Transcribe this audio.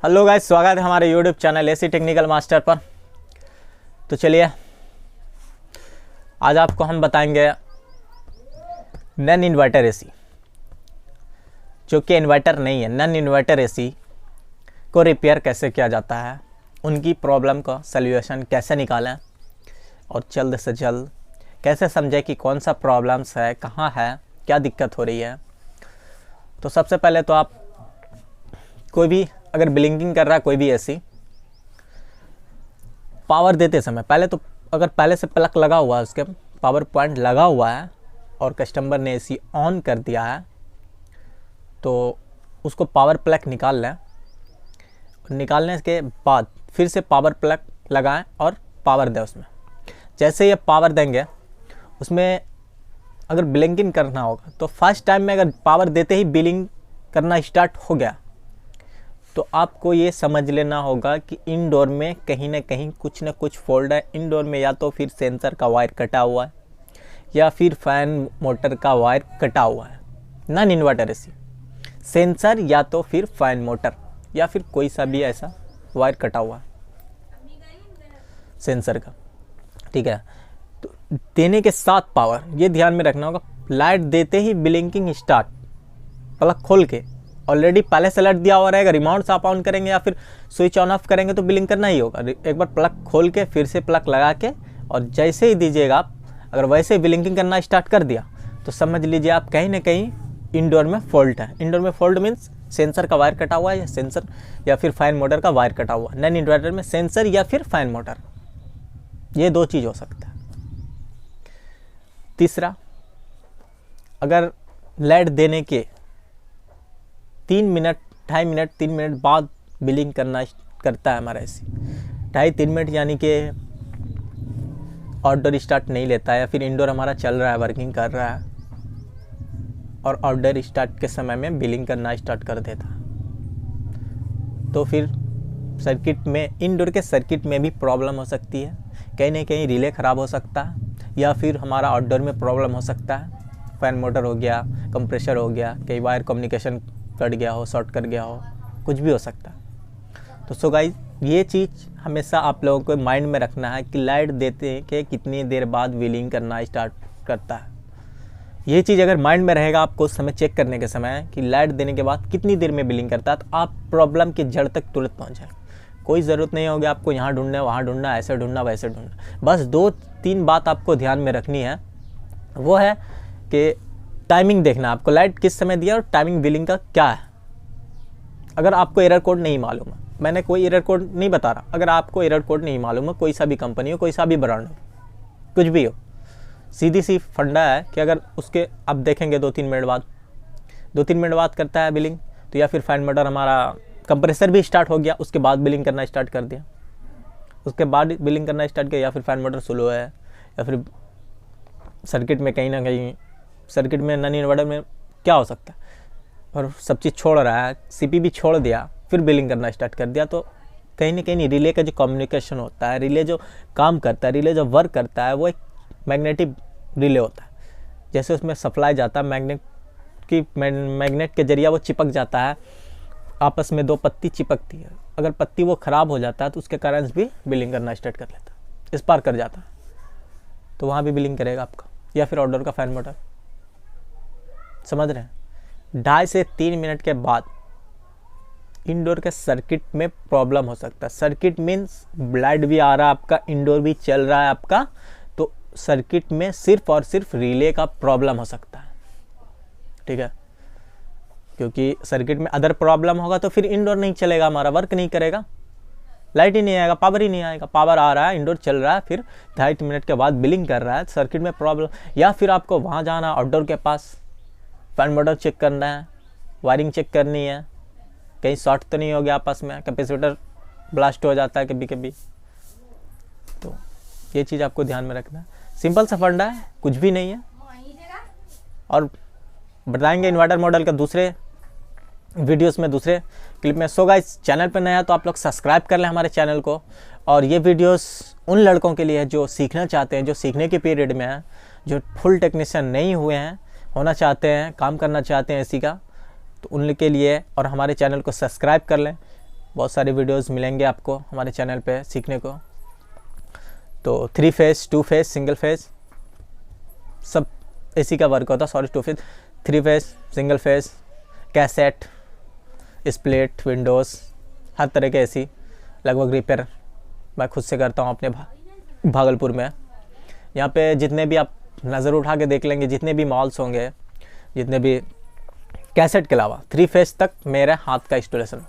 Hello guys, स्वागत है हमारे YouTube channel AC technical master पर। तो चलिए आज आपको हम बताएंगे नॉन इन्वर्टर एसी, जो कि इन्वर्टर नहीं है। नॉन इन्वर्टर एसी को रिपेयर कैसे किया जाता है, उनकी प्रॉब्लम का सल्यूशन कैसे निकालें और जल्द से जल्द कैसे समझें कि कौन सा प्रॉब्लम्स है, कहाँ है, क्या दिक्कत हो रही है। तो सबसे पहले तो आप कोई भी अगर ब्लिंकिंग कर रहा है कोई भी एसी, पावर देते समय पहले तो अगर पहले से प्लग लगा हुआ है, उसके पावर पॉइंट लगा हुआ है और कस्टमर ने एसी ऑन कर दिया है, तो उसको पावर प्लग निकाल लें। निकालने के बाद फिर से पावर प्लग लगाएं और पावर दें उसमें। जैसे ये पावर देंगे उसमें अगर ब्लिंकिंग करना होगा तो फर्स्ट टाइम में अगर पावर देते ही ब्लिंक करना स्टार्ट हो गया तो आपको ये समझ लेना होगा कि इनडोर में कहीं ना कहीं कुछ ना कुछ फॉल्ट है। इनडोर में या तो फिर सेंसर का वायर कटा हुआ है या फिर फैन मोटर का वायर कटा हुआ है। नॉन इन्वर्टर एसी सेंसर या तो फिर फैन मोटर या फिर कोई सा भी ऐसा वायर कटा हुआ है सेंसर का, ठीक है। तो देने के साथ पावर ये ध्यान में रखना होगा, लाइट देते ही ब्लिंकिंग स्टार्ट, प्लग खोल के ऑलरेडी पहले से अलर्ट दिया हुआ रहेगा। रिमोट से आप ऑन करेंगे या फिर स्विच ऑन ऑफ करेंगे तो ब्लिंक करना ही होगा। एक बार प्लग खोल के फिर से प्लग लगा के और जैसे ही दीजिएगा आप, अगर वैसे ही ब्लिंकिंग करना स्टार्ट कर दिया तो समझ लीजिए आप कहीं ना कहीं इंडोर में फॉल्ट है। इंडोर में फॉल्ट मीन्स सेंसर का वायर कटा हुआ है या सेंसर या फिर फैन मोटर का वायर कटा हुआ है। नॉन इन्वर्टर में सेंसर या फिर फैन मोटर, ये दो चीज़ हो सकता है। तीसरा, अगर लाइट देने के 3 मिनट 2.5 मिनट 3 मिनट बाद बिलिंग करता है हमारा एसी, 2.5-3 मिनट यानी कि आउटडोर स्टार्ट नहीं लेता है या फिर इंडोर हमारा चल रहा है, वर्किंग कर रहा है और आउटडोर स्टार्ट के समय में बिलिंग करना स्टार्ट कर देता है, तो फिर सर्किट में, इंडोर के सर्किट में भी प्रॉब्लम हो सकती है। कहीं ना कहीं रिले ख़राब हो सकता है या फिर हमारा आउटडोर में प्रॉब्लम हो सकता है। फैन मोटर हो गया, कंप्रेसर हो गया, कई वायर कम्युनिकेशन कट गया हो, शॉर्ट कर गया हो, कुछ भी हो सकता है। तो सो गाइस, ये चीज़ हमेशा आप लोगों को माइंड में रखना है कि लाइट देते के कितनी देर बाद व्हीलिंग करना स्टार्ट करता है। ये चीज़ अगर माइंड में रहेगा आपको उस समय चेक करने के समय कि लाइट देने के बाद कितनी देर में बिलिंग करता है, तो आप प्रॉब्लम की जड़ तक तुरंत पहुँच जाए। कोई ज़रूरत नहीं होगी आपको यहाँ ढूंढना, वहाँ ढूंढना, ऐसे ढूंढना, वैसे ढूंढना। बस 2-3 बात आपको ध्यान में रखनी है, वो है कि टाइमिंग देखना आपको, लाइट किस समय दिया और टाइमिंग बिलिंग का क्या है। अगर आपको एरर कोड नहीं मालूम है, मैंने कोई एरर कोड नहीं बता रहा, अगर आपको एरर कोड नहीं मालूम है, कोई सा भी कंपनी हो, कोई सा भी ब्रांड हो, कुछ भी हो, सीधी सी फंडा है कि अगर उसके आप देखेंगे 2-3 मिनट बाद करता है बिलिंग, तो या फिर फैन मोटर हमारा कंप्रेसर भी स्टार्ट हो गया, उसके बाद बिलिंग करना स्टार्ट कर दिया, उसके बाद बिलिंग करना स्टार्ट किया, या फिर फैन मोटर स्लो है या फिर सर्किट में कहीं ना कहीं, सर्किट में नॉन इन्वर्टर में क्या हो सकता है, और सब चीज़ छोड़ रहा है, सीपी भी छोड़ दिया, फिर बिलिंग करना स्टार्ट कर दिया, तो कहीं ना कहीं रिले का जो कम्युनिकेशन होता है, रिले जो काम करता है, रिले जो वर्क करता है, वो एक मैग्नेटिक रिले होता है। जैसे उसमें सप्लाई जाता है मैग्नेट के जरिए वो चिपक जाता है, आपस में 2 पत्ती चिपकती है। अगर पत्ती वो ख़राब हो जाता है तो उसके कारण भी बिलिंग करना स्टार्ट कर लेता है, स्पार्क कर जाता है, तो वहाँ भी बिलिंग करेगा आपका। या फिर आउटडोर का फैन मोटर, समझ रहे हैं। 2.5 से 3 मिनट के बाद इंडोर के सर्किट में प्रॉब्लम हो सकता है। सर्किट मीन्स लाइट भी आ रहा है आपका, इंडोर भी चल रहा है आपका, तो सर्किट में सिर्फ और सिर्फ रिले का प्रॉब्लम हो सकता है, ठीक है। क्योंकि सर्किट में अदर प्रॉब्लम होगा तो फिर इंडोर नहीं चलेगा, हमारा वर्क नहीं करेगा, लाइट ही नहीं आएगा, पावर ही नहीं आएगा। पावर आ रहा है, इंडोर चल रहा है, फिर 2.5 मिनट के बाद बिलिंग कर रहा है, सर्किट में प्रॉब्लम। या फिर आपको वहाँ जाना है आउटडोर के पास, फैन मोटर चेक करना है, वायरिंग चेक करनी है, कहीं शॉर्ट तो नहीं हो गया आपस में, कैपेसिटर ब्लास्ट हो जाता है कभी कभी, तो ये चीज़ आपको ध्यान में रखना है। सिंपल सा फंडा है, कुछ भी नहीं है। और बताएंगे इन्वर्टर मॉडल का दूसरे वीडियोस में, दूसरे क्लिप में। सो गाइस, चैनल पर नया तो आप लोग सब्सक्राइब कर लें हमारे चैनल को। और ये वीडियोस उन लड़कों के लिए है जो सीखना चाहते हैं, जो सीखने के पीरियड में हैं, जो फुल टेक्नीशियन नहीं हुए हैं, होना चाहते हैं, काम करना चाहते हैं एसी का, तो उनके लिए। और हमारे चैनल को सब्सक्राइब कर लें बहुत सारे वीडियोस मिलेंगे आपको हमारे चैनल पे सीखने को। तो 3 फेस, 2 फेस, सिंगल फेस सब एसी का वर्क होता है। Sorry 2 phase, 3 phase, single phase, cassette, split, windows, हर तरह के एसी लगभग रिपेयर मैं खुद से करता हूँ अपने भागलपुर में। यहाँ पे जितने भी आप नज़र उठा के देख लेंगे, जितने भी मॉल्स होंगे, जितने भी कैसेट के अलावा 3 फेस तक मेरे हाथ का इंस्टॉलेशन